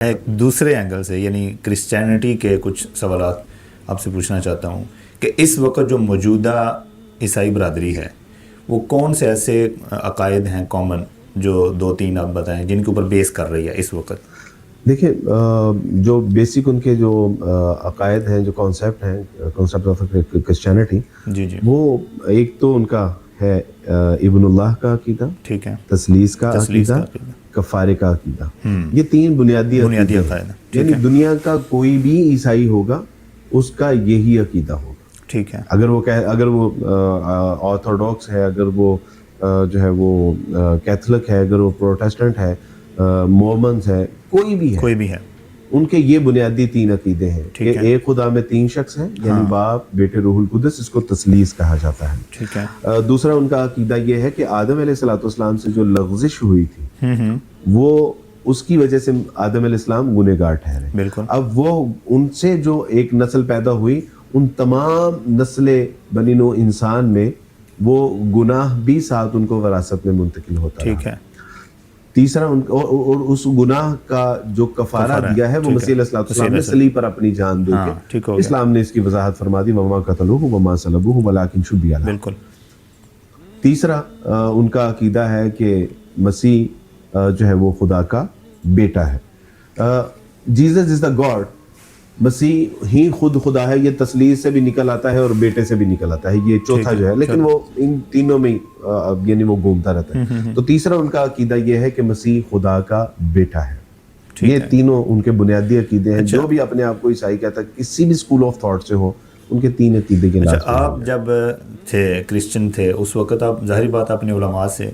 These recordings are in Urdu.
ایک دوسرے اینگل سے یعنی کرسچینٹی کے کچھ سوالات آپ سے پوچھنا چاہتا ہوں کہ اس وقت جو موجودہ عیسائی برادری ہے وہ کون سے ایسے عقائد ہیں کامن جو 2-3 آپ بتائیں جن کے اوپر بیس کر رہی ہے اس وقت؟ دیکھیں جو بیسک ان کے جو عقائد ہیں، جو کانسیپٹ ہیں، کانسیپٹ آف کرسچینٹی، جی وہ ایک تو ان کا ہے ابن اللہ کا عقیدہ، ٹھیک ہے، تثلیث کا عقیدہ، کفارے کا عقیدہ. یہ 3 بنیادی عقائد ہیں. یعنی دنیا کا کوئی بھی عیسائی ہوگا اس کا یہی عقیدہ ہوگا. ٹھیک ہے. اگر وہ آرتھوڈاکس ہے، اگر وہ جو ہے وہ کیتھولک ہے، اگر وہ پروٹیسٹنٹ ہے، مومنز ہے، کوئی بھی ہے، ان کے یہ بنیادی 3 عقیدے ہیں کہ ایک خدا میں 3 شخص ہیں، یعنی باپ، بیٹے، روح القدس. اس کو تثلیث کہا جاتا ہے. ٹھیک ہے. دوسرا ان کا عقیدہ یہ ہے کہ آدم علیہ السلام سے جو لغزش ہوئی تھی وہ اس کی وجہ سے آدم علیہ السلام گنہگار ٹھہرے. بالکل. اب وہ ان سے جو ایک نسل پیدا ہوئی، ان تمام نسل بنی نوع انسان میں وہ گناہ بھی ساتھ ان کو وراثت میں منتقل ہوتا ہے. ٹھیک ہے. تیسرا اور اس گناہ کا جو کفارہ دیا ہے وہ مسیح علیہ السلام نے صلیب پر اپنی جان دے کے، اسلام نے اس کی وضاحت فرما دی، وما قتلوہ وما صلبوہ ولکن شبیہ لہ. بالکل. تیسرا ان کا عقیدہ ہے کہ مسیح جو ہے وہ خدا کا بیٹا ہے. Jesus is the God. مسیح ہی خود خدا ہے. یہ تثلیث سے بھی نکل آتا ہے اور بیٹے سے بھی نکل آتا ہے. یہ چوتھا جو ہے، لیکن وہ ان تینوں میں یعنی وہ گھومتا رہتا ہے. تو تیسرا ان کا عقیدہ یہ ہے کہ مسیح خدا کا بیٹا ہے. یہ تینوں ان کے بنیادی عقیدے ہیں. جو بھی اپنے آپ کو عیسائی کہتا ہے، کسی بھی اسکول آف تھاٹ سے ہو، ان کے 3 عقیدے کے نام. آپ جب تھے کرسچن تھے اس وقت آپ ظاہری بات اپنے علماء سے،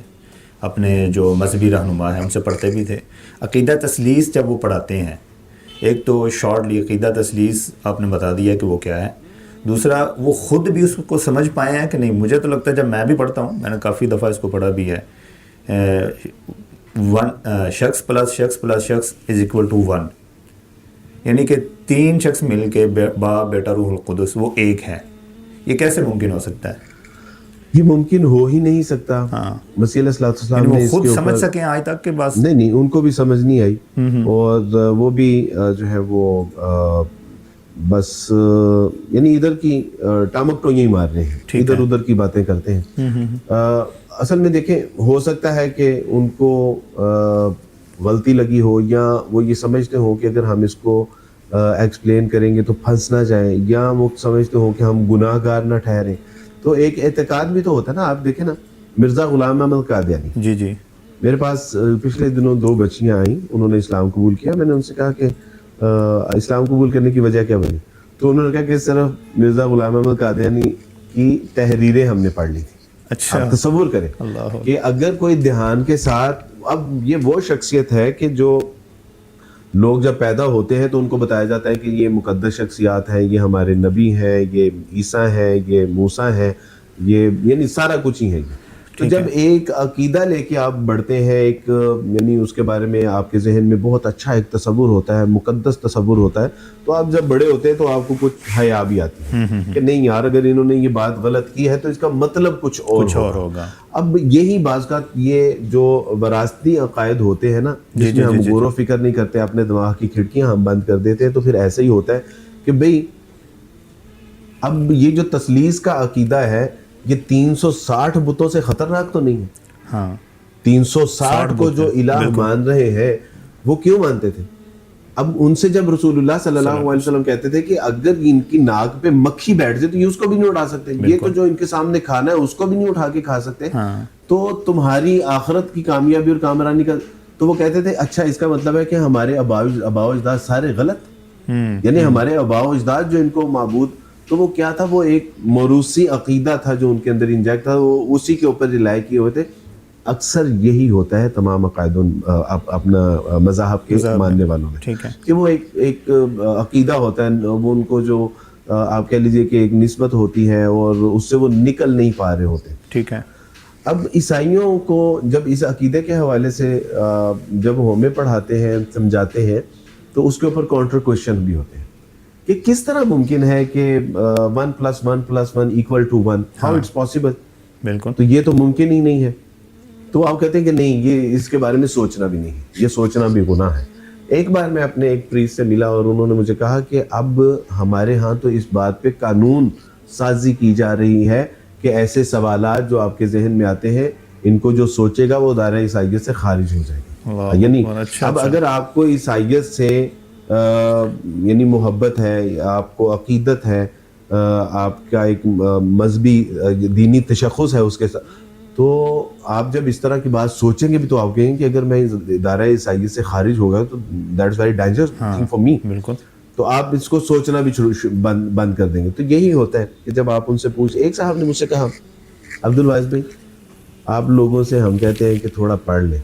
اپنے جو مذہبی رہنما ہیں ان سے پڑھتے بھی تھے. عقیدہ تثلیث جب وہ پڑھاتے ہیں، ایک تو شارٹلی عقیدہ تثلیث آپ نے بتا دیا کہ وہ کیا ہے. دوسرا وہ خود بھی اس کو سمجھ پائے ہیں کہ نہیں؟ مجھے تو لگتا ہے جب میں بھی پڑھتا ہوں، میں نے کافی دفعہ اس کو پڑھا بھی ہے، شخص پلس شخص پلس شخص از اکول ٹو 1، یعنی کہ 3 شخص مل کے باپ، بیٹا، روح القدس وہ ایک ہے. یہ کیسے ممکن ہو سکتا ہے؟ یہ ممکن ہو ہی نہیں سکتا. مسیح علیہ السلام نے خود سمجھ سکیں آج تک کے بعد؟ نہیں، ان کو بھی سمجھ نہیں آئی. اور وہ بھی جو ہے وہ بس یعنی ادھر کی ٹامک ٹوئیں مار رہے ہیں، ادھر ادھر کی باتیں کرتے ہیں. اصل میں دیکھیں، ہو سکتا ہے کہ ان کو غلطی لگی ہو، یا وہ یہ سمجھتے ہوں کہ اگر ہم اس کو ایکسپلین کریں گے تو پھنس نہ جائیں، یا وہ سمجھتے ہوں کہ ہم گناہ گار نہ ٹھہریں. تو ایک اعتقاد بھی تو ہوتا ہے نا. آپ دیکھیں نا، مرزا غلام احمد قادیانی، جی میرے پاس پچھلے دنوں 2 بچیاں آئیں، انہوں نے اسلام قبول کیا. میں نے ان سے کہا کہ اسلام قبول کرنے کی وجہ کیا بنی؟ تو انہوں نے کہا کہ صرف مرزا غلام احمد قادیانی کی تحریریں ہم نے پڑھ لی تھی. اچھا. آپ تصور کریں کہ اگر کوئی دھیان کے ساتھ، اب یہ وہ شخصیت ہے کہ جو لوگ جب پیدا ہوتے ہیں تو ان کو بتایا جاتا ہے کہ یہ مقدس شخصیات ہیں، یہ ہمارے نبی ہیں، یہ عیسیٰ ہیں، یہ موسیٰ ہیں، یہ یعنی سارا کچھ ہی ہے. تو جب ایک عقیدہ لے کے آپ بڑھتے ہیں، ایک یعنی اس کے بارے میں آپ کے ذہن میں بہت اچھا ایک تصور ہوتا ہے، مقدس تصور ہوتا ہے، تو آپ جب بڑے ہوتے ہیں تو آپ کو کچھ حیا بھی آتی ہے کہ نہیں یار، اگر انہوں نے یہ بات غلط کی ہے تو اس کا مطلب کچھ اور ہوگا. اب یہی بعض کا یہ جو وراثتی عقائد ہوتے ہیں نا، جس میں ہم غور و فکر نہیں کرتے، اپنے دماغ کی کھڑکیاں ہم بند کر دیتے ہیں، تو پھر ایسا ہی ہوتا ہے کہ بھئی اب یہ جو تثلیث کا عقیدہ ہے، یہ 360 بتوں سے خطرناک تو نہیں ہے. 360 کو جو الہ مان رہے ہیں، وہ کیوں مانتے تھے؟ اب ان سے جب رسول اللہ صلی اللہ علیہ وسلم کہتے تھے کہ اگر ان کی ناک پہ مکھی بیٹھ جائے تو یہ اس کو بھی نہیں اٹھا سکتے، یہ تو جو ان کے سامنے کھانا ہے اس کو بھی نہیں اٹھا کے کھا سکتے، تو تمہاری آخرت کی کامیابی اور کامرانی کا. تو وہ کہتے تھے اچھا، اس کا مطلب ہے کہ ہمارے آباء و اجداد سارے غلط، یعنی ہمارے آباء و اجداد جو ان کو معبود، تو وہ کیا تھا؟ وہ ایک موروثی عقیدہ تھا جو ان کے اندر انجیکٹ تھا، وہ اسی کے اوپر رلائے کیے ہوئے تھے. اکثر یہی ہوتا ہے تمام عقائد اپنا مذاہب کے ماننے والوں میں، کہ وہ ایک عقیدہ ہوتا ہے، وہ ان کو جو آپ کہہ لیجئے کہ ایک نسبت ہوتی ہے اور اس سے وہ نکل نہیں پا رہے ہوتے. ٹھیک ہے. اب عیسائیوں کو جب اس عقیدے کے حوالے سے جب ہمیں پڑھاتے ہیں، سمجھاتے ہیں، تو اس کے اوپر کاؤنٹر کوشچن بھی ہوتے ہیں کہ کس طرح ممکن ہے کہ 1 + 1 + 1 = 1، ہاؤ اٹس پاسبل. بالکل. تو یہ تو ممکن ہی نہیں ہے. تو آپ کہتے ہیں کہ نہیں، یہ اس کے بارے میں سوچنا بھی نہیں ہے، یہ سوچنا بھی گناہ ہے. ایک بار میں اپنے ایک پریسٹ سے ملا اور انہوں نے مجھے کہا کہ اب ہمارے ہاں تو اس بات پہ قانون سازی کی جا رہی ہے کہ ایسے سوالات جو آپ کے ذہن میں آتے ہیں ان کو جو سوچے گا وہ دائرہ عیسائیت سے خارج ہو جائے گا. یعنی اب اگر آپ کو عیسائیت سے یعنی محبت ہے, آپ کو عقیدت ہے, آپ کا ایک مذہبی دینی تشخص ہے اس کے ساتھ, تو آپ جب اس طرح کی بات سوچیں گے بھی تو آپ کہیں گے کہ اگر میں دائرہ عیسائیت سے خارج ہو گیا تو that's very dangerous thing for me. بالکل. تو آپ اس کو سوچنا بھی بند کر دیں گے. تو یہی ہوتا ہے کہ جب آپ ان سے ایک صاحب نے مجھ سے کہا, عبدالواحد بھائی آپ لوگوں سے ہم کہتے ہیں کہ تھوڑا پڑھ لیں,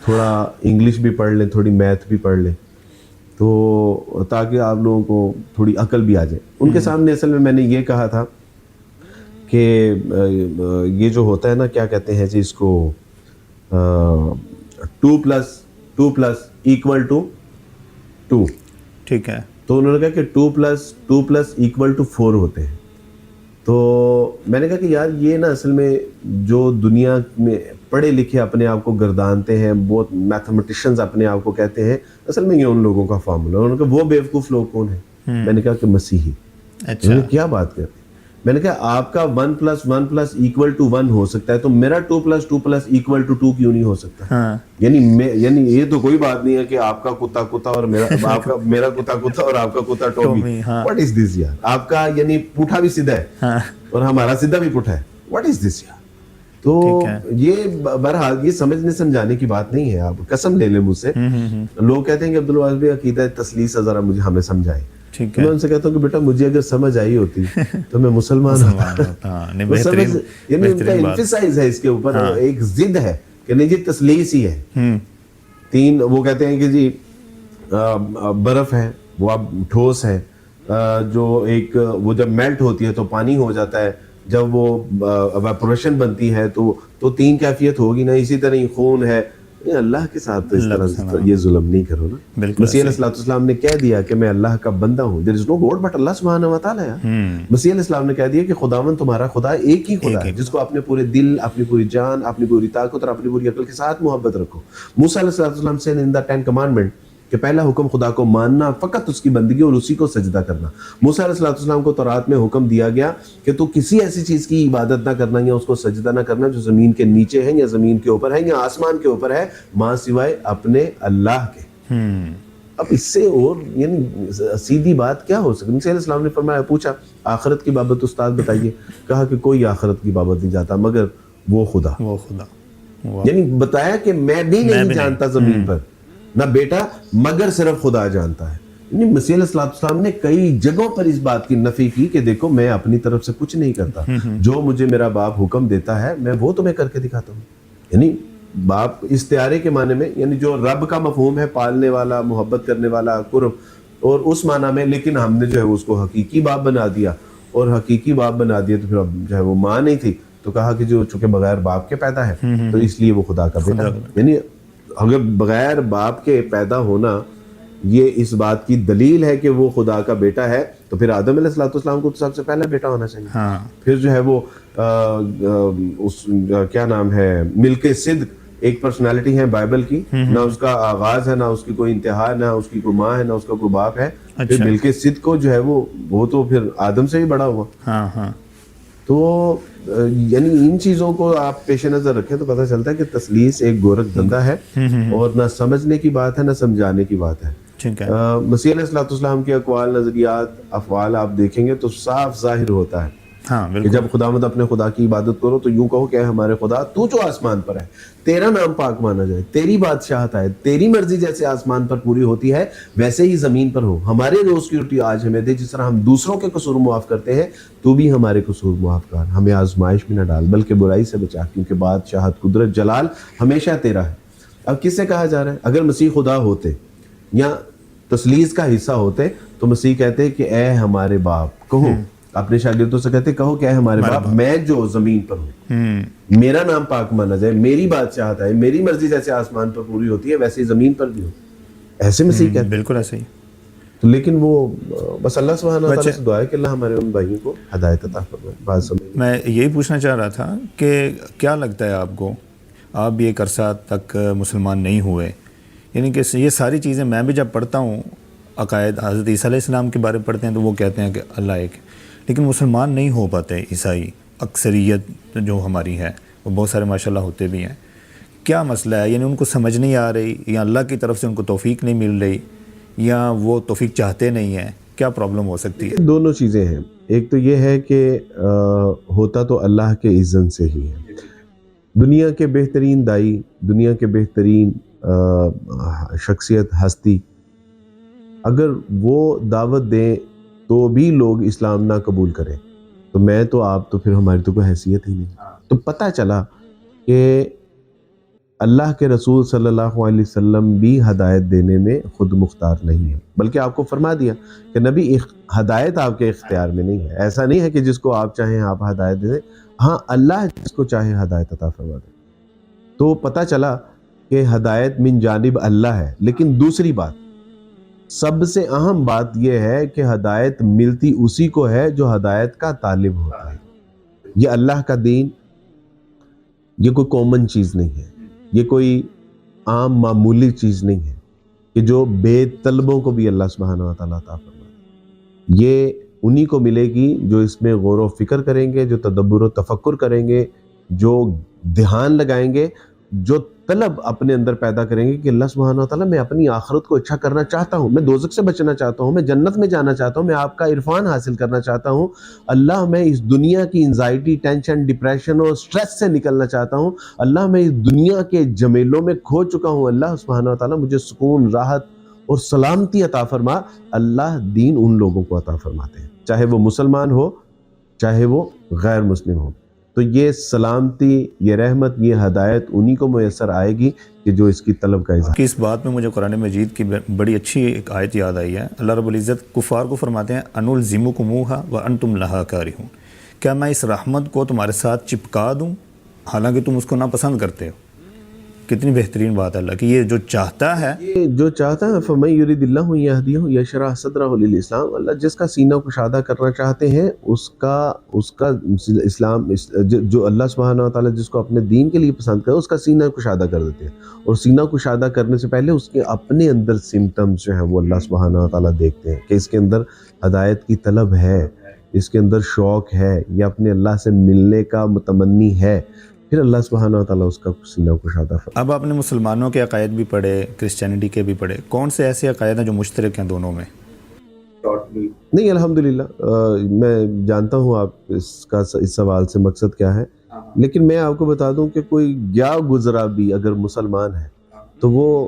تھوڑا انگلش بھی پڑھ لیں, تھوڑی میتھ بھی پڑھ لیں, تو تاکہ آپ لوگوں کو تھوڑی عقل بھی آ جائے. ان کے سامنے اصل میں نے یہ کہا تھا کہ یہ جو ہوتا ہے نا, کیا کہتے ہیں جی اس کو, 2+2=2. ٹھیک ہے. تو انہوں نے کہا کہ 2+2=4 ہوتے ہیں. تو میں نے کہا کہ یار یہ نا اصل میں جو دنیا میں پڑھے لکھے اپنے آپ کو گردانتے ہیں, بہت میتھمیٹیشنز اپنے آپ کو کہتے ہیں, اصل میں یہ ان لوگوں کا فارمولا. انہوں نے کہا وہ بیوقوف لوگ کون ہیں؟ میں نے کہا کہ مسیحی. اچھا. انہوں نے کیا بات کرتے ہیں؟ میں نے کہا آپ کا 1+1+1 ہو سکتا ہے, تو میرا 2+2+2 کیوں نہیں ہو سکتا؟ یعنی یہ تو کوئی بات نہیں ہے کہ آپ کا کتا اور میرا کتا اور آپ کا کتا ٹومی. واٹ از دس یار؟ آپ کا یعنی پوٹھا بھی سیدھا ہے اور ہمارا سیدھا بھی پوٹھا ہے. واٹ از دس یار؟ تو یہ بہرحال یہ سمجھنے سمجھانے کی بات نہیں ہے. آپ قسم لے لیں مجھ سے. لوگ کہتے ہیں کہ عبدالواحد بھائی عقیدہ تسلیس ذرا ہمیں سمجھائے. میں ان سے کہتا ہوں کہ بیٹا مجھے اگر سمجھ آئی ہوتی تو میں مسلمان ہوتا. یعنی ان کا ایمفیسائز ہے اس کے اوپر, ایک ضد ہے کہ نہیں جی تسلیس ہی ہے. 3 وہ کہتے ہیں کہ جی برف ہے, وہ اب ٹھوس ہے, جو ایک وہ جب میلٹ ہوتی ہے تو پانی ہو جاتا ہے, جب وہ ایواپوریشن بنتی ہے تو 3 کیفیت ہوگی نا. اسی طرح ہی خون ہے. اللہ کے ساتھ تو اس طرح یہ ظلم نہیں کرو نا. مسیح علیہ السلام نے کہہ دیا کہ میں اللہ کا بندہ ہوں. there is no God but اللہ سبحانہ و تعالیٰ ہے. مسیح علیہ السلام نے کہہ دیا کہ خداوند تمہارا خدا ایک ہی خدا ہے جس کو اپنے پورے دل, اپنی پوری جان, اپنی پوری طاقت اور اپنی پوری عقل کے ساتھ محبت رکھو. موسیٰ علیہ السلام سے ان the 10 commandment کہ پہلا حکم خدا کو ماننا, فقط اس کی بندگی اور اسی کو سجدہ کرنا. موسیٰ علیہ السلام کو تورات میں حکم دیا گیا کہ تو کسی ایسی چیز کی عبادت نہ کرنا یا اس کو سجدہ نہ کرنا جو زمین کے نیچے ہے یا زمین کے اوپر ہے یا آسمان کے اوپر ہے, ماں سوائے اپنے اللہ کے. اب اس سے اور یعنی سیدھی بات کیا ہو سکتی؟ موسیٰ علیہ السلام نے فرمایا, پوچھا آخرت کی بابت استاد بتائیے. کہا کہ کوئی آخرت کی بابت نہیں جاتا مگر وہ خدا. یعنی بتایا کہ میں بھی نہیں جانتا زمین پر, نہ بیٹا, مگر صرف خدا جانتا ہے. یعنی مسیح علیہ السلام نے کئی جگہوں پر اس بات کی نفی کی کہ دیکھو میں اپنی طرف سے کچھ نہیں کرتا, جو مجھے میرا باپ حکم دیتا ہے میں وہ تمہیں کر کے دکھاتا ہوں. یعنی باپ استعارے کے معنی میں, یعنی جو رب کا مفہوم ہے, پالنے والا, محبت کرنے والا, قرب, اور اس معنی میں, لیکن ہم نے جو ہے اس کو حقیقی باپ بنا دیا, اور حقیقی باپ بنا دیا تو پھر اب جو ہے وہ ماں نہیں تھی تو کہا کہ جو چونکہ بغیر باپ کے پیدا ہے تو اس لیے وہ خدا کا بیٹا. یعنی اگر بغیر باپ کے پیدا ہونا یہ اس بات کی دلیل ہے کہ وہ خدا کا بیٹا ہے, تو پھر آدم علیہ السلام کو تو سب سے پہلا بیٹا ہونا چاہیے. پھر جو ہے وہ اس کیا نام ہے, ملک صدق ایک پرسنالٹی ہے بائبل کی, نہ اس کا آغاز ہے, نہ اس کی کوئی انتہا, نہ اس کی کوئی ماں ہے, نہ اس کا کوئی باپ ہے. پھر ملک صدق کو جو ہے وہ تو پھر آدم سے بھی بڑا ہوا. تو یعنی ان چیزوں کو آپ پیش نظر رکھیں تو پتہ چلتا ہے کہ تسلیس ایک گورکھ دھندا ہے, اور نہ سمجھنے کی بات ہے نہ سمجھانے کی بات ہے. مسیح علیہ السلام کے اقوال, نظریات, افعال آپ دیکھیں گے تو صاف ظاہر ہوتا ہے کہ جب خداوند اپنے خدا کی عبادت کرو تو یوں کہو کہ اے ہمارے خدا, تو جو آسمان پر ہے, تیرا نام پاک مانا جائے, تیری بادشاہت آئے, تیری مرضی جیسے آسمان پر پوری ہوتی ہے ویسے ہی زمین پر ہو. ہمارے روز کی روٹی آج ہمیں دے, جس طرح ہم دوسروں کے قصور معاف کرتے ہیں تو بھی ہمارے قصور معاف کر. ہمیں آزمائش میں نہ ڈال بلکہ برائی سے بچا, کیونکہ بادشاہت, قدرت, جلال ہمیشہ تیرا ہے. اب کس سے کہا جا رہا ہے؟ اگر مسیح خدا ہوتے یا تسلیس کا حصہ ہوتے تو مسیح کہتے کہ اے ہمارے باپ, کہو اپنے شاگردوں سے کہتے کہو کہ اے ہمارے باپ, میں جو زمین پر ہوں, میرا نام پاک مانا جائے, میری بادشاہت ہے, میری مرضی جیسے آسمان پر پوری ہوتی ہے ویسے ہی زمین پر بھی ہو. ایسے مسیح کہتے. بالکل ایسے ہی. تو لیکن وہ بس اللہ سبحانہ وتعالیٰ سے دعا ہے کہ اللہ ہمارے ان بھائیوں کو ہدایت عطا فرمائے. بات سمجھ. میں یہی پوچھنا چاہ رہا تھا کہ کیا لگتا ہے آپ کو, آپ بھی ایک عرصہ تک مسلمان نہیں ہوئے, یعنی کہ یہ ساری چیزیں میں بھی جب پڑھتا ہوں، عقائد حضرت عیسیٰ علیہ السلام کے بارے میں پڑھتے ہیں تو وہ کہتے ہیں کہ اللہ ایک ہے، لیکن مسلمان نہیں ہو پاتے عیسائی، اکثریت جو ہماری ہے، وہ بہت سارے ماشاءاللہ ہوتے بھی ہیں. کیا مسئلہ ہے؟ یعنی ان کو سمجھ نہیں آ رہی، یا اللہ کی طرف سے ان کو توفیق نہیں مل رہی، یا وہ توفیق چاہتے نہیں ہیں؟ کیا پرابلم ہو سکتی ہے؟ دونوں چیزیں ہیں. ایک تو یہ ہے کہ ہوتا تو اللہ کے اذن سے ہی ہے. دنیا کے بہترین دائی، دنیا کے بہترین شخصیت، ہستی، اگر وہ دعوت دیں تو بھی لوگ اسلام نہ قبول کریں تو میں تو آپ تو پھر ہماری تو کوئی حیثیت ہی نہیں. تو پتہ چلا کہ اللہ کے رسول صلی اللہ علیہ وسلم بھی ہدایت دینے میں خود مختار نہیں ہے، بلکہ آپ کو فرما دیا کہ نبی ہدایت آپ کے اختیار میں نہیں ہے. ایسا نہیں ہے کہ جس کو آپ چاہیں آپ ہدایت دے دیں، ہاں اللہ جس کو چاہے ہدایت عطا فرما دے. تو پتہ چلا کہ ہدایت من جانب اللہ ہے. لیکن دوسری بات، سب سے اہم بات یہ ہے کہ ہدایت ملتی اسی کو ہے جو ہدایت کا طالب ہوتا ہے. یہ اللہ کا دین، یہ کوئی کامن چیز نہیں ہے، یہ کوئی عام معمولی چیز نہیں ہے کہ جو بے طلبوں کو بھی اللہ سبحانہ و تعالیٰ عطا فرمائے. یہ انہی کو ملے گی جو اس میں غور و فکر کریں گے، جو تدبر و تفکر کریں گے، جو دھیان لگائیں گے، جو طلب اپنے اندر پیدا کریں گے کہ اللہ سبحانہ و تعالیٰ میں اپنی آخرت کو اچھا کرنا چاہتا ہوں، میں دوزخ سے بچنا چاہتا ہوں، میں جنت میں جانا چاہتا ہوں، میں آپ کا عرفان حاصل کرنا چاہتا ہوں. اللہ میں اس دنیا کی انزائٹی، ٹینشن، ڈپریشن اور سٹریس سے نکلنا چاہتا ہوں. اللہ میں اس دنیا کے جمیلوں میں کھو چکا ہوں. اللہ سبحانہ و تعالیٰ مجھے سکون، راحت اور سلامتی عطا فرما. اللہ دین ان لوگوں کو عطا فرماتے ہیں، چاہے وہ مسلمان ہو چاہے وہ غیر مسلم ہو. تو یہ سلامتی، یہ رحمت، یہ ہدایت انہی کو میسر آئے گی کہ جو اس کی طلب کا اظہار. کہ اس بات میں مجھے قرآن مجید کی بڑی اچھی ایک آیت یاد آئی ہے. اللہ رب العزت کفار کو فرماتے ہیں انلزمکموها وانتم لها کارہون، کیا میں اس رحمت کو تمہارے ساتھ چپکا دوں حالانکہ تم اس کو ناپسند کرتے ہو. کتنی بہترین بات ہے اللہ کی، یہ جو چاہتا ہے، یہ جو چاہتا ہے فَمَن يُرِدِ اللَّهُ يَهْدِيهُ يَشْرَحْ صَدْرَهُ لِلْإِسْلَامِ. اللہ جس کا سینہ کشادہ کرنا چاہتے ہیں اس کا اسلام، جو اللہ سبحانہ و تعالیٰ جس کو اپنے دین کے لیے پسند کرے اس کا سینہ کشادہ کر دیتے ہیں. اور سینہ کشادہ کرنے سے پہلے اس کے اپنے اندر سمٹمز جو ہیں وہ اللہ سبحانہ و تعالیٰ دیکھتے ہیں کہ اس کے اندر ہدایت کی طلب ہے، اس کے اندر شوق ہے، یا اپنے اللہ سے ملنے کا متمنی ہے، پھر اللہ سبحانہ و تعالیٰ اس کا سینہ کشادہ فرماتا ہے. اب آپ نے مسلمانوں کے عقائد بھی پڑھے، کرسچینٹی کے بھی پڑھے، کون سے ایسے عقائد ہیں جو مشترک ہیں دونوں میں؟ نہیں الحمدللہ میں جانتا ہوں آپ اس سوال سے مقصد کیا ہے، لیکن میں آپ کو بتا دوں کہ کوئی گیا گزرا بھی اگر مسلمان ہے تو وہ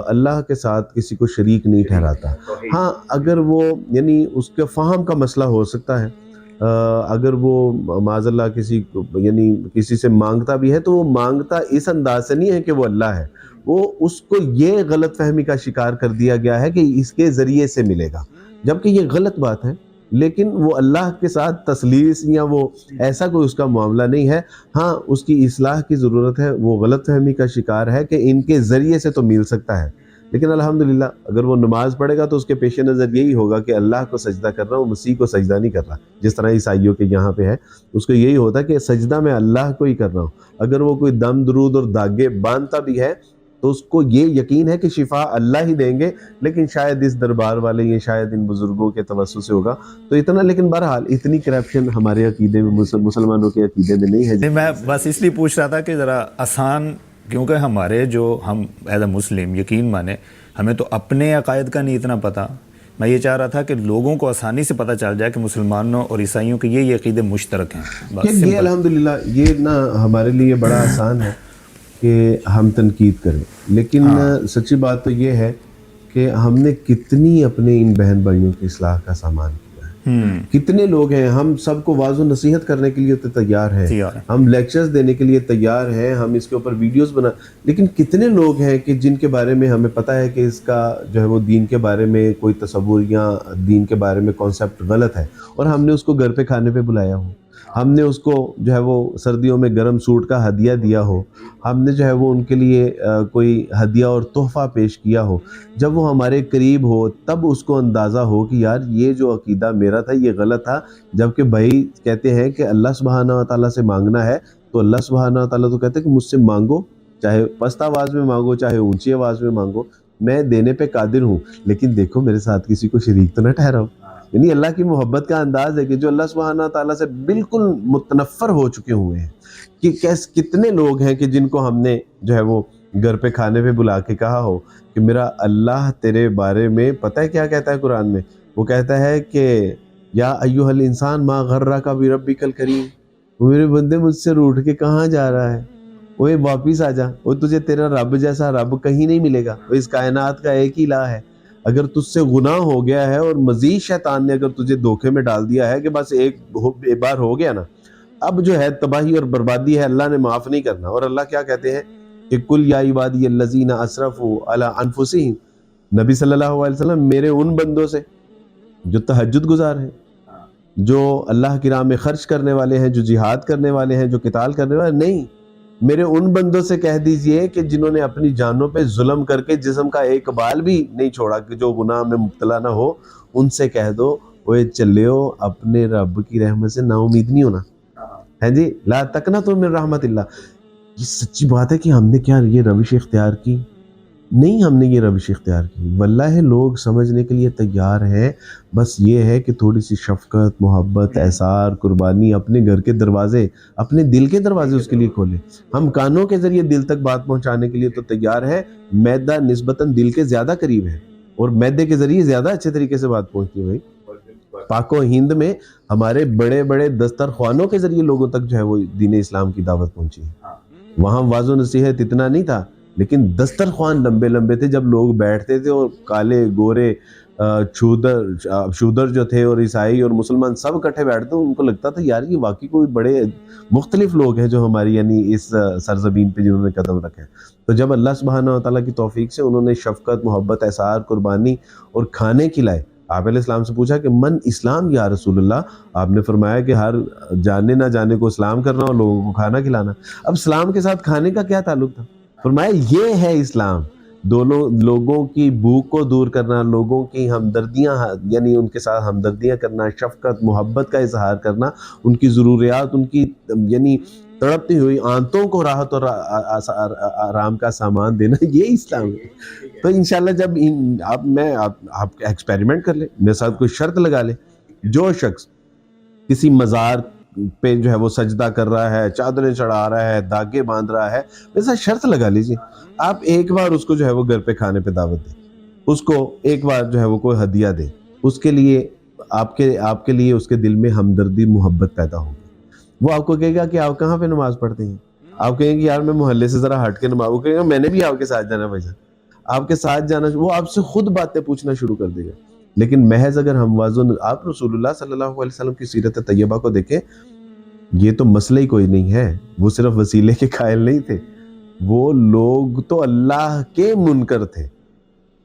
اللہ کے ساتھ کسی کو شریک نہیں ٹھہراتا. ہاں اگر وہ یعنی اس کے فہم کا مسئلہ ہو سکتا ہے، اگر وہ معاذ اللہ کسی سے مانگتا بھی ہے تو وہ مانگتا اس انداز سے نہیں ہے کہ وہ اللہ ہے، وہ اس کو یہ غلط فہمی کا شکار کر دیا گیا ہے کہ اس کے ذریعے سے ملے گا، جبکہ یہ غلط بات ہے. لیکن وہ اللہ کے ساتھ تسلیس یا وہ ایسا کوئی اس کا معاملہ نہیں ہے. ہاں اس کی اصلاح کی ضرورت ہے، وہ غلط فہمی کا شکار ہے کہ ان کے ذریعے سے تو مل سکتا ہے. لیکن الحمدللہ اگر وہ نماز پڑھے گا تو اس کے پیش نظر یہی ہوگا کہ اللہ کو سجدہ کر رہا ہوں، مسیح کو سجدہ نہیں کر رہا. جس طرح عیسائیوں کے یہاں پہ ہے اس کو یہی ہوتا ہے کہ سجدہ میں اللہ کو ہی کر رہا ہوں. اگر وہ کوئی دم درود اور داغے باندھتا بھی ہے تو اس کو یہ یقین ہے کہ شفا اللہ ہی دیں گے، لیکن شاید اس دربار والے یا شاید ان بزرگوں کے توسط سے ہوگا تو اتنا. لیکن بہرحال اتنی کرپشن ہمارے عقیدے میں، مسلمانوں کے عقیدے میں نہیں ہے. میں بس اس لیے پوچھ رہا تھا کہ ذرا آسان، کیونکہ ہمارے جو ہم ایز اے مسلم یقین مانے، ہمیں تو اپنے عقائد کا نہیں اتنا پتہ. میں یہ چاہ رہا تھا کہ لوگوں کو آسانی سے پتہ چل جائے کہ مسلمانوں اور عیسائیوں کے یہ عقیدے مشترک ہیں. یہ الحمدللہ یہ نا ہمارے لیے بڑا آسان ہے کہ ہم تنقید کریں، لیکن سچی بات تو یہ ہے کہ ہم نے کتنی اپنے ان بہن بھائیوں کی اصلاح کا سامان کیا ہے. کتنے لوگ ہیں، ہم سب کو واعظ و نصیحت کرنے کے لیے تو تیار ہیں، ہم لیکچرز دینے کے لیے تیار ہیں، ہم اس کے اوپر ویڈیوز بنا، لیکن کتنے لوگ ہیں کہ جن کے بارے میں ہمیں پتہ ہے کہ اس کا جو ہے وہ دین کے بارے میں کوئی تصور یا دین کے بارے میں کانسیپٹ غلط ہے، اور ہم نے اس کو گھر پہ کھانے پہ بلایا ہو، ہم نے اس کو جو ہے وہ سردیوں میں گرم سوٹ کا ہدیہ دیا ہو، ہم نے جو ہے وہ ان کے لیے کوئی ہدیہ اور تحفہ پیش کیا ہو. جب وہ ہمارے قریب ہو تب اس کو اندازہ ہو کہ یار یہ جو عقیدہ میرا تھا یہ غلط تھا. جبکہ بھائی کہتے ہیں کہ اللہ سبحانہ و تعالیٰ سے مانگنا ہے تو اللہ سبحانہ و تعالیٰ تو کہتے ہیں کہ مجھ سے مانگو، چاہے پست آواز میں مانگو چاہے اونچی آواز میں مانگو، میں دینے پہ قادر ہوں، لیکن دیکھو میرے ساتھ کسی کو شریک تو نہ ٹھہراؤ. یعنی اللہ کی محبت کا انداز ہے کہ جو اللہ سبحانہ تعالیٰ سے بالکل متنفر ہو چکے ہوئے ہیں، کہ کتنے لوگ ہیں کہ جن کو ہم نے جو ہے وہ گھر پہ کھانے پہ بلا کے کہا ہو کہ میرا اللہ تیرے بارے میں پتہ ہے کیا کہتا ہے قرآن میں؟ وہ کہتا ہے کہ یا ایھا الانسان ما غرک بربک الکریم، میرے بندے مجھ سے روٹھ کے کہاں جا رہا ہے، وہ واپس آ جا، وہ تجھے تیرا رب جیسا رب کہیں نہیں ملے گا، وہ اس کائنات کا ایک ہی الہ ہے. اگر تجھ سے گناہ ہو گیا ہے اور مزید شیطان نے اگر تجھے دھوکے میں ڈال دیا ہے کہ بس ایک بار ہو گیا نا، اب جو ہے تباہی اور بربادی ہے، اللہ نے معاف نہیں کرنا. اور اللہ کیا کہتے ہیں کہ کل یا عبادی الذین اسرفوا علی انفسہم، نبی صلی اللہ علیہ وسلم میرے ان بندوں سے جو تہجد گزار ہیں، جو اللہ کی راہ میں خرچ کرنے والے ہیں، جو جہاد کرنے والے ہیں، جو قتال کرنے والے نہیں، میرے ان بندوں سے کہہ دیجئے کہ جنہوں نے اپنی جانوں پہ ظلم کر کے جسم کا ایک بال بھی نہیں چھوڑا کہ جو گناہ میں مبتلا نہ ہو، ان سے کہہ دو وہ چلیو اپنے رب کی رحمت سے نا امید نہیں ہونا ہے جی. لا تقنطوا من رحمت اللہ. یہ سچی بات ہے کہ ہم نے کیا یہ روش اختیار کی؟ نہیں، ہم نے یہ روش اختیار کی. واللہ لوگ سمجھنے کے لیے تیار ہیں، بس یہ ہے کہ تھوڑی سی شفقت، محبت، احسار، قربانی، اپنے گھر کے دروازے، اپنے دل کے دروازے اس کے لیے کھولیں. ہم کانوں کے ذریعے دل تک بات پہنچانے کے لیے تو تیار ہے، میدا نسبتاً دل کے زیادہ قریب ہے اور میدے کے ذریعے زیادہ اچھے طریقے سے بات پہنچتی ہے. بھائی پاک و ہند میں ہمارے بڑے بڑے دسترخوانوں کے ذریعے لوگوں تک جو ہے وہ دین اسلام کی دعوت پہنچی ہے. وہاں واعظ و نصیحت اتنا نہیں تھا، لیکن دسترخوان لمبے لمبے تھے. جب لوگ بیٹھتے تھے اور کالے گورے شودر جو تھے اور عیسائی اور مسلمان سب اکٹھے بیٹھتے، ان کو لگتا تھا یار یہ واقعی کوئی بڑے مختلف لوگ ہیں جو ہماری یعنی اس سرزمین پہ جنہوں نے قدم رکھے. تو جب اللہ سبحانہ تعالیٰ کی توفیق سے انہوں نے شفقت، محبت، احسار، قربانی اور کھانے کھلائے. آپ علیہ السلام سے پوچھا کہ من اسلام یا رسول اللہ، آپ نے فرمایا کہ ہر جانے نہ جانے کو اسلام کرنا اور لوگوں کو کھانا کھلانا. اب اسلام کے ساتھ کھانے کا کیا تعلق تھا؟ فرمایا یہ ہے اسلام، دونوں لوگوں کی بھوک کو دور کرنا، لوگوں کی ہمدردیاں یعنی ان کے ساتھ ہمدردیاں کرنا، شفقت، محبت کا اظہار کرنا، ان کی ضروریات، ان کی یعنی تڑپتی ہوئی آنتوں کو راحت اور آرام کا سامان دینا، یہ اسلام ہے. تو انشاءاللہ جب آپ ایکسپیریمنٹ کر لیں، میرے ساتھ کوئی شرط لگا لیں. جو شخص کسی مزار پہ جو ہے وہ سجدہ کر رہا ہے، چادریں چڑھا رہا ہے، داغے باندھ رہا ہے، میرے ساتھ شرط لگا لیجیے. آپ ایک بار اس کو جو ہے وہ گھر پہ کھانے پہ دعوت دیں، اس کو ایک بار جو ہے وہ کوئی ہدیہ دیں، اس کے لیے آپ کے لیے اس کے دل میں ہمدردی، محبت پیدا ہوگی. وہ آپ کو کہے گا کہ آپ کہاں پہ نماز پڑھتے ہیں؟ آپ کہیں گے یار میں محلے سے ذرا ہٹ کے نماز، وہ کہے گا میں نے بھی آپ کے ساتھ جانا بھائی جان، آپ کے ساتھ جانا. وہ آپ سے خود باتیں پوچھنا شروع کر دے گا. لیکن محض اگر ہم آپ رسول اللہ صلی اللہ علیہ وسلم کی سیرت طیبہ کو دیکھیں، یہ تو مسئلہ ہی کوئی نہیں ہے. وہ صرف وسیلے کے قائل نہیں تھے، وہ لوگ تو اللہ کے منکر تھے.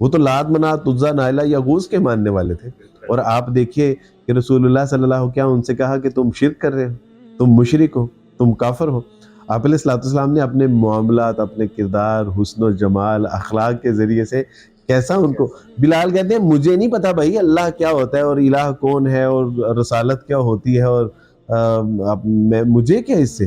وہ تو لات، منات، عزا، نائلہ، یغوث کے ماننے والے تھے. اور آپ دیکھیے کہ رسول اللہ صلی اللہ علیہ وسلم کیا ان سے کہا کہ تم شرک کر رہے ہو، تم مشرک ہو، تم کافر ہو. آپ علیہ السلام نے اپنے معاملات، اپنے کردار، حسن و جمال، اخلاق کے ذریعے سے کیسا ان کو. بلال کہتے ہیں مجھے نہیں پتا بھائی اللہ کیا ہوتا ہے اور الہ کون ہے اور رسالت کیا ہوتی ہے، اور مجھے کیا اس سے،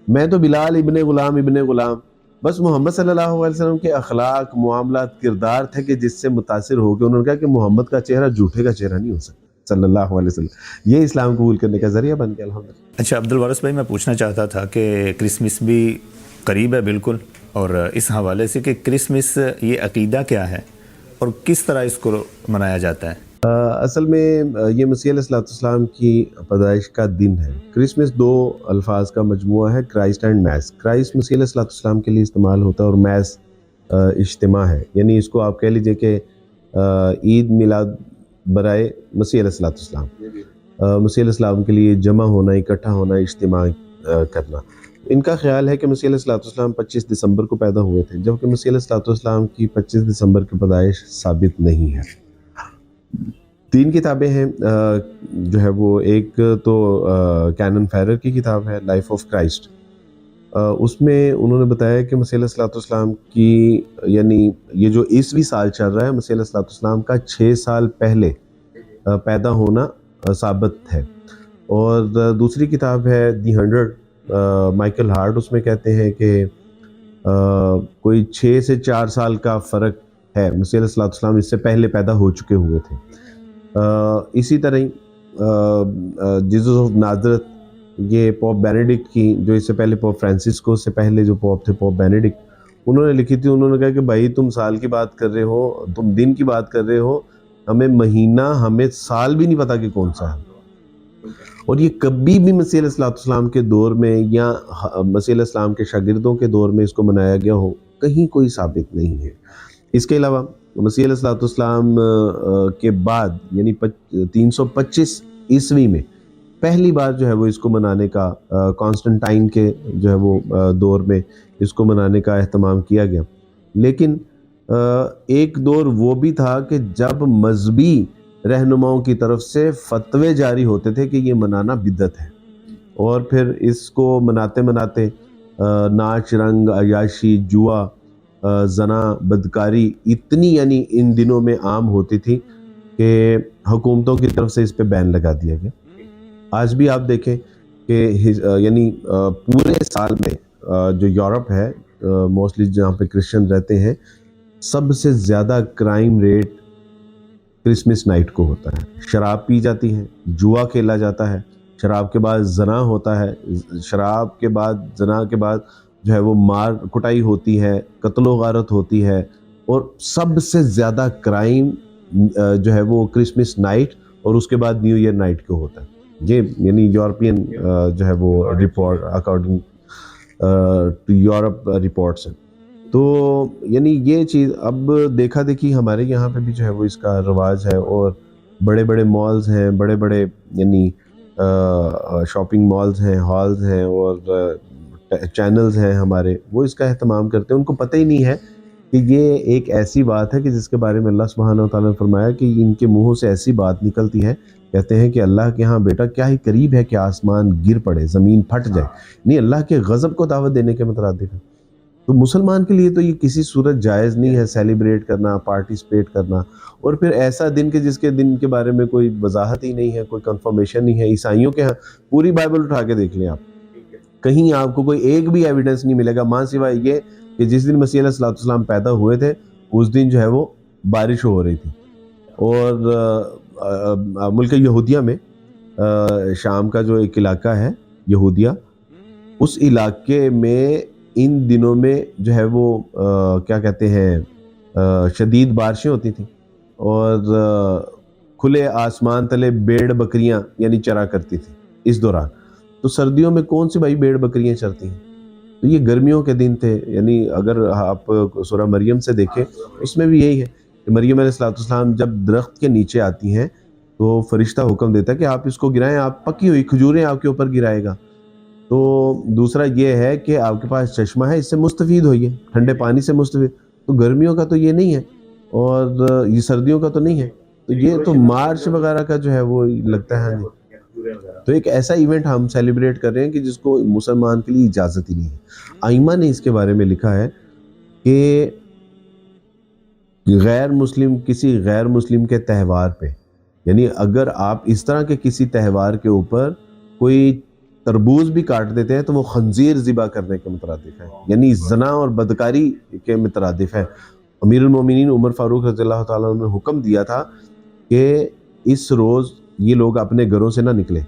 میں تو بلال ابن غلام. بس محمد صلی اللہ علیہ وسلم کے اخلاق، معاملات، کردار تھے کہ جس سے متاثر ہو کے انہوں نے کہا کہ محمد کا چہرہ جھوٹے کا چہرہ نہیں ہو سکتا صلی اللہ علیہ وسلم. یہ اسلام قبول کرنے کا ذریعہ بن گیا الحمدللہ. اچھا عبد الوارث بھائی، میں پوچھنا چاہتا تھا کہ کرسمس بھی قریب ہے بالکل، اور اس حوالے سے کہ کرسمس یہ عقیدہ کیا ہے اور کس طرح اس کو منایا جاتا ہے؟ اصل میں یہ مسیح علیہ السلام کی پیدائش کا دن ہے. کرسمس دو الفاظ کا مجموعہ ہے، کرائسٹ اینڈ میس. کرائسٹ مسیح علیہ السلام کے لیے استعمال ہوتا ہے اور میس اجتماع ہے. یعنی اس کو آپ کہہ لیجئے کہ عید میلاد برائے مسیح علیہ السلام. مسیح علیہ السلام کے لیے جمع ہونا، اکٹھا ہونا، اجتماع کرنا. ان کا خیال ہے کہ مسیح علیہ السلام 25 دسمبر کو پیدا ہوئے تھے، جبکہ مسیح علیہ السلام کی 25 دسمبر کی پیدائش ثابت نہیں ہے. 3 کتابیں ہیں جو ہے وہ، ایک تو کینن فیرر کی کتاب ہے لائف آف کرائسٹ. اس میں انہوں نے بتایا کہ مسیح علیہ السلام کی یعنی یہ جو عیسوی سال چل رہا ہے، مسیح علیہ السلام کا 6 سال پہلے پیدا ہونا ثابت ہے. اور دوسری کتاب ہے دی 100 مائیکل ہارٹ. اس میں کہتے ہیں کہ کوئی 6 سے 4 سال کا فرق ہے, مسیح علیہ السلام اس سے پہلے پیدا ہو چکے ہوئے تھے. اسی طرح ہی جیزس آف نازرت، یہ پوپ بینیڈکٹ کی، جو اس سے پہلے پوپ فرانسسکو سے پہلے جو پوپ تھے پوپ بینیڈکٹ، انہوں نے لکھی تھی. انہوں نے کہا کہ بھائی تم سال کی بات کر رہے ہو، تم دن کی بات کر رہے ہو، ہمیں مہینہ، ہمیں سال بھی نہیں پتا کہ کون سا ہے. اور یہ کبھی بھی مسیح علیہ السلام کے دور میں یا مسیح علیہ السلام کے شاگردوں کے دور میں اس کو منایا گیا ہو، کہیں کوئی ثابت نہیں ہے. اس کے علاوہ مسیح علیہ السلام کے بعد یعنی 325 عیسوی میں پہلی بار جو ہے وہ اس کو منانے کا کانسٹنٹائن کے جو ہے وہ دور میں اس کو منانے کا اہتمام کیا گیا. لیکن ایک دور وہ بھی تھا کہ جب مذہبی رہنماؤں کی طرف سے فتوے جاری ہوتے تھے کہ یہ منانا بدعت ہے، اور پھر اس کو مناتے مناتے ناچ رنگ، عیاشی، جوا، زنا، بدکاری اتنی یعنی ان دنوں میں عام ہوتی تھی کہ حکومتوں کی طرف سے اس پہ بین لگا دیا گیا. آج بھی آپ دیکھیں کہ یعنی پورے سال میں جو یورپ ہے موسٹلی جہاں پہ کرسچن رہتے ہیں، سب سے زیادہ کرائم ریٹ کرسمس نائٹ کو ہوتا ہے. شراب پی جاتی ہے، جوا کھیلا جاتا ہے، شراب کے بعد زنا ہوتا ہے، شراب کے بعد زنا کے بعد جو ہے وہ مار کٹائی ہوتی ہے، قتل و غارت ہوتی ہے. اور سب سے زیادہ کرائم جو ہے وہ کرسمس نائٹ اور اس کے بعد نیو ایئر نائٹ کو ہوتا ہے. یہ یعنی یورپین جو ہے وہ report according to Europe reports ہیں. تو یعنی یہ چیز اب دیکھا دیکھی ہمارے یہاں پہ بھی جو ہے وہ اس کا رواج ہے، اور بڑے بڑے مالز ہیں، بڑے بڑے یعنی شاپنگ مالز ہیں، ہالز ہیں، اور چینلز ہیں ہمارے، وہ اس کا اہتمام کرتے ہیں. ان کو پتہ ہی نہیں ہے کہ یہ ایک ایسی بات ہے کہ جس کے بارے میں اللہ سبحانہ و تعالیٰ نے فرمایا کہ ان کے منہوں سے ایسی بات نکلتی ہے، کہتے ہیں کہ اللہ کے ہاں بیٹا کیا ہی قریب ہے کہ آسمان گر پڑے، زمین پھٹ جائے. نہیں، اللہ کے غضب کو دعوت دینے کے مترادف ہے. تو مسلمان کے لیے تو یہ کسی صورت جائز نہیں ہے سیلیبریٹ کرنا، پارٹیسپیٹ کرنا. اور پھر ایسا دن کہ جس کے دن کے بارے میں کوئی وضاحت ہی نہیں ہے، کوئی کنفرمیشن نہیں ہے. عیسائیوں کے ہاں پوری بائبل اٹھا کے دیکھ لیں آپ، کہیں آپ کو کوئی ایک بھی ایویڈنس نہیں ملے گا ماں سوائے یہ کہ جس دن مسیح علیہ السلام پیدا ہوئے تھے اس دن جو ہے وہ بارش ہو رہی تھی. اور ملک یہودیہ میں شام کا جو ایک علاقہ ہے یہودیہ، اس علاقے میں ان دنوں میں جو ہے وہ کیا کہتے ہیں شدید بارشیں ہوتی تھیں، اور کھلے آسمان تلے بھیڑ بکریاں یعنی چرا کرتی تھی اس دوران. تو سردیوں میں کون سی بھائی بھیڑ بکریاں چرتی ہیں؟ تو یہ گرمیوں کے دن تھے. یعنی اگر آپ سورہ مریم سے دیکھیں اس میں بھی یہی ہے کہ مریم علیہ السلام جب درخت کے نیچے آتی ہیں تو فرشتہ حکم دیتا ہے کہ آپ اس کو گرائیں، آپ پکی ہوئی کھجوریں آپ کے اوپر گرائے گا. تو دوسرا یہ ہے کہ آپ کے پاس چشمہ ہے، اس سے مستفید ہوئیے، ٹھنڈے پانی سے مستفید. تو گرمیوں کا تو یہ نہیں ہے، اور یہ سردیوں کا تو نہیں ہے. تو یہ تو مارچ وغیرہ کا جو ہے وہ لگتا ہے. تو ایک ایسا ایونٹ ہم سیلیبریٹ کر رہے ہیں کہ جس کو مسلمان کے لیے اجازت ہی نہیں ہے. ائمہ نے اس کے بارے میں لکھا ہے کہ کسی غیر مسلم کے تہوار پہ، یعنی اگر آپ اس طرح کے کسی تہوار کے اوپر کوئی تربوز بھی کاٹ دیتے ہیں تو وہ خنزیر ذبح کرنے کے مترادف ہے، یعنی زنا اور بدکاری کے مترادف ہے. امیر المومنین عمر فاروق رضی اللہ تعالیٰ عنہ نے حکم دیا تھا کہ اس روز یہ لوگ اپنے گھروں سے نہ نکلے.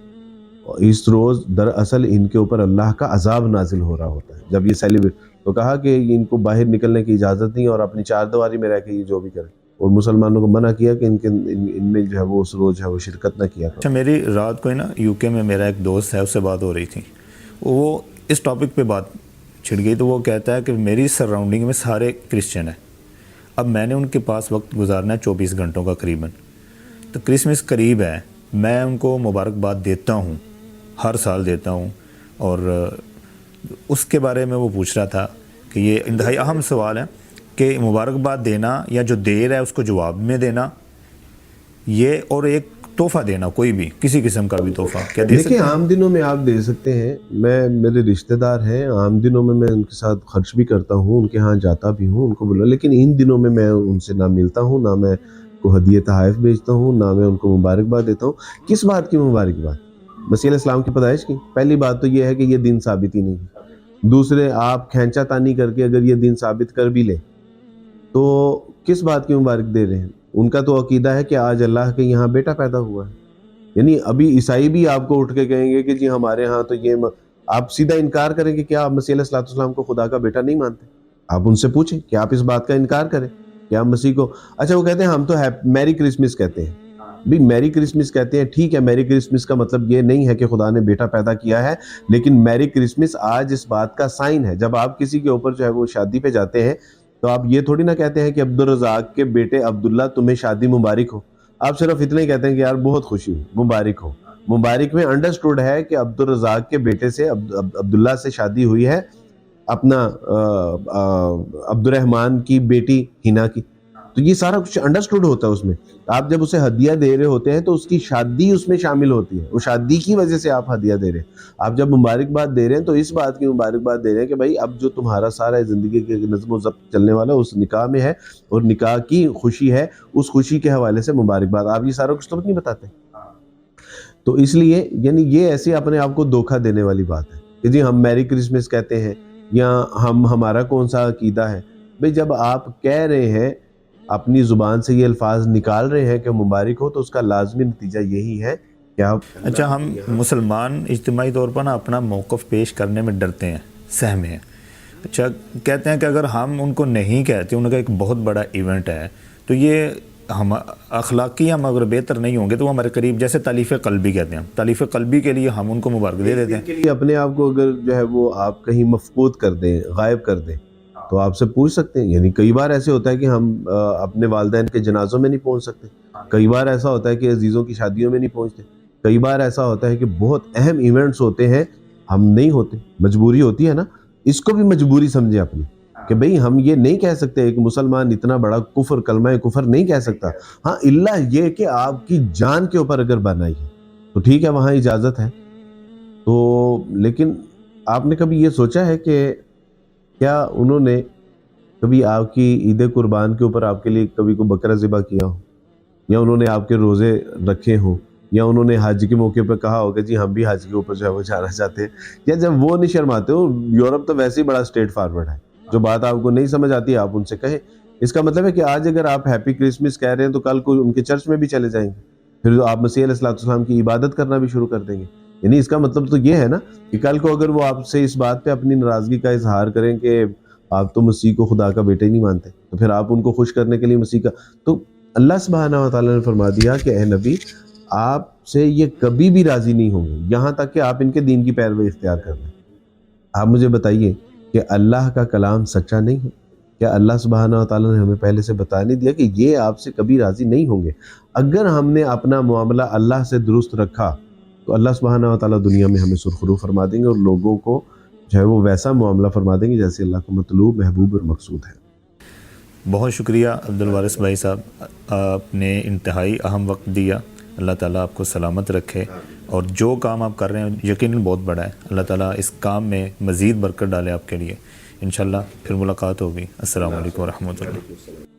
اس روز دراصل ان کے اوپر اللہ کا عذاب نازل ہو رہا ہوتا ہے. جب یہ سیلیبریٹ تو کہا کہ ان کو باہر نکلنے کی اجازت نہیں، اور اپنی چار دیواری میں رہ کے یہ جو بھی کریں. اور مسلمانوں کو منع کیا کہ ان میں جو ہے وہ اس روز ہے وہ شرکت نہ کیا کرو. اچھا، میری رات کو نا یو کے میں میرا ایک دوست ہے، اس سے بات ہو رہی تھی. وہ اس ٹاپک پہ بات چھڑ گئی تو وہ کہتا ہے کہ میری سراؤنڈنگ میں سارے کرسچن ہیں. اب میں نے ان کے پاس وقت گزارنا ہے 24 گھنٹوں کا قریباً. تو کرسمس قریب ہے، میں ان کو مبارکباد دیتا ہوں، ہر سال دیتا ہوں. اور اس کے بارے میں وہ پوچھ رہا تھا کہ یہ انتہائی اہم سوال ہے کہ مبارکباد دینا یا جو دیر ہے اس کو جواب میں دینا، یہ اور ایک تحفہ دینا، کوئی بھی کسی قسم کا بھی تحفہ کیا دے سکتے ہیں؟ دیکھیں، عام دنوں میں آپ دے سکتے ہیں. میرے رشتہ دار ہیں، عام دنوں میں ان کے ساتھ خرچ بھی کرتا ہوں، ان کے ہاں جاتا بھی ہوں، ان کو بولا. لیکن ان دنوں میں ان سے نہ ملتا ہوں، نہ میں کو ہدیہ تحائف بھیجتا ہوں، نہ میں ان کو مبارکباد دیتا ہوں. کس بات کی مبارکباد؟ مسیح علیہ السلام کی پیدائش کی. پہلی بات تو یہ ہے کہ یہ دن ثابت ہی نہیں ہے. دوسرے، آپ کھینچا تانی کر کے اگر یہ دن ثابت کر بھی لیں تو کس بات کی مبارک دے رہے ہیں؟ ان کا تو عقیدہ ہے کہ آج اللہ کے یہاں بیٹا پیدا ہوا ہے. یعنی ابھی عیسائی بھی آپ کو اٹھ کے کہیں گے کہ جی ہمارے ہاں تو یہ آپ سیدھا انکار کریں کہ کیا آپ مسیح علیہ الصلوۃ والسلام کو خدا کا بیٹا نہیں مانتے؟ آپ ان سے پوچھیں کہ آپ اس بات کا انکار کریں کہ آپ مسیح کو. اچھا وہ کہتے ہیں ہم تو میری کرسمس کہتے ہیں. بھی میری کرسمس کہتے ہیں، ٹھیک ہے، میری کرسمس کا مطلب یہ نہیں ہے کہ خدا نے بیٹا پیدا کیا ہے، لیکن میری کرسمس آج اس بات کا سائن ہے. جب آپ کسی کے اوپر جو ہے وہ شادی پہ جاتے ہیں تو آپ یہ تھوڑی نہ کہتے ہیں کہ عبدالرزاق کے بیٹے عبداللہ تمہیں شادی مبارک ہو. آپ صرف اتنا ہی کہتے ہیں کہ یار بہت خوشی ہوئی، مبارک ہو. مبارک میں انڈرسٹوڈ ہے کہ عبدالرزاق کے بیٹے سے عبداللہ سے شادی ہوئی ہے اپنا عبد الرحمن کی بیٹی ہنا کی. تو یہ سارا کچھ انڈرسٹوڈ ہوتا ہے اس میں. آپ جب اسے ہدیہ دے رہے ہوتے ہیں تو اس کی شادی اس میں شامل ہوتی ہے، وہ شادی کی وجہ سے آپ ہدیہ دے رہے ہیں. آپ جب مبارکباد دے رہے ہیں تو اس بات کی مبارکباد دے رہے ہیں کہ بھائی اب جو تمہارا سارا زندگی کے نظم و ضبط چلنے والا اس نکاح میں ہے اور نکاح کی خوشی ہے، اس خوشی کے حوالے سے مبارکباد. آپ یہ سارا کچھ تو نہیں بتاتے. تو اس لیے یعنی یہ ایسے اپنے آپ کو دھوکہ دینے والی بات ہے کہ جی ہم میری کرسمس کہتے ہیں یا ہمارا کون سا عقیدہ ہے. بھئی جب آپ کہہ رہے ہیں، اپنی زبان سے یہ الفاظ نکال رہے ہیں کہ مبارک ہو، تو اس کا لازمی نتیجہ یہی ہے کہ آپ. اچھا ہم مسلمان اجتماعی طور پر نا اپنا موقف پیش کرنے میں ڈرتے ہیں، سہمے ہیں. اچھا کہتے ہیں کہ اگر ہم ان کو نہیں کہتے، ان کا ایک بہت بڑا ایونٹ ہے، تو یہ ہم اخلاقی ہم اگر بہتر نہیں ہوں گے تو وہ ہمارے قریب، جیسے تالیف قلبی کہتے ہیں، تالیف قلبی کے لیے ہم ان کو مبارک دے دیتے ہیں. اپنے آپ کو اگر جو ہے وہ آپ کہیں مفقود کر دیں، غائب کر دیں، تو آپ سے پوچھ سکتے ہیں. یعنی کئی بار ایسے ہوتا ہے کہ ہم اپنے والدین کے جنازوں میں نہیں پہنچ سکتے. کئی بار ایسا ہوتا ہے کہ عزیزوں کی شادیوں میں نہیں پہنچتے. کئی بار ایسا ہوتا ہے کہ بہت اہم ایونٹس ہوتے ہیں، ہم نہیں ہوتے. مجبوری ہوتی ہے نا، اس کو بھی مجبوری سمجھے اپنی کہ بھئی ہم یہ نہیں کہہ سکتے. ایک مسلمان اتنا بڑا کفر، کلمہ کفر نہیں کہہ سکتا. ہاں الا یہ کہ آپ کی جان کے اوپر اگر بنائی ہے تو ٹھیک ہے، وہاں اجازت ہے. تو لیکن آپ نے کبھی یہ سوچا ہے کہ کیا انہوں نے کبھی آپ کی عید قربان کے اوپر آپ کے لیے کبھی کوئی بکرا ذبح کیا ہو، یا انہوں نے آپ کے روزے رکھے ہوں، یا انہوں نے حج کے موقع پہ کہا ہوگا جی ہم بھی حج کے اوپر جو ہے وہ جانا چاہتے ہیں؟ یا جب وہ نہیں شرماتے ہو، یورپ تو ویسے ہی بڑا اسٹریٹ فارورڈ ہے، جو بات آپ کو نہیں سمجھ آتی آپ ان سے کہیں. اس کا مطلب ہے کہ آج اگر آپ ہیپی کرسمس کہہ رہے ہیں تو کل کو ان کے چرچ میں بھی چلے جائیں گے، پھر آپ مسیح علیہ الصلوۃ والسلام کی عبادت کرنا بھی شروع کر دیں گے. یعنی اس کا مطلب تو یہ ہے نا کہ کل کو اگر وہ آپ سے اس بات پہ اپنی ناراضگی کا اظہار کریں کہ آپ تو مسیح کو خدا کا بیٹا ہی نہیں مانتے، تو پھر آپ ان کو خوش کرنے کے لیے مسیح کا. تو اللہ سبحانہ و تعالیٰ نے فرما دیا کہ اے نبی، آپ سے یہ کبھی بھی راضی نہیں ہوں گے یہاں تک کہ آپ ان کے دین کی پیروی اختیار کر لیں. آپ مجھے بتائیے کہ اللہ کا کلام سچا نہیں ہے؟ کیا اللہ سبحانہ و تعالیٰ نے ہمیں پہلے سے بتا نہیں دیا کہ یہ آپ سے کبھی راضی نہیں ہوں گے؟ اگر ہم نے اپنا معاملہ اللہ سے درست رکھا تو اللہ سبحانہ و تعالیٰ دنیا میں ہمیں سرخرو فرما دیں گے، اور لوگوں کو جو ہے وہ ویسا معاملہ فرما دیں گے جیسے اللہ کو مطلوب، محبوب اور مقصود ہے. بہت شکریہ عبدالوارث بھائی صاحب، آپ نے انتہائی اہم وقت دیا. اللہ تعالیٰ آپ کو سلامت رکھے، اور جو کام آپ کر رہے ہیں یقیناً بہت بڑا ہے. اللہ تعالیٰ اس کام میں مزید برکت ڈالے آپ کے لیے. انشاءاللہ پھر ملاقات ہوگی. السلام علیکم ورحمۃ اللہ.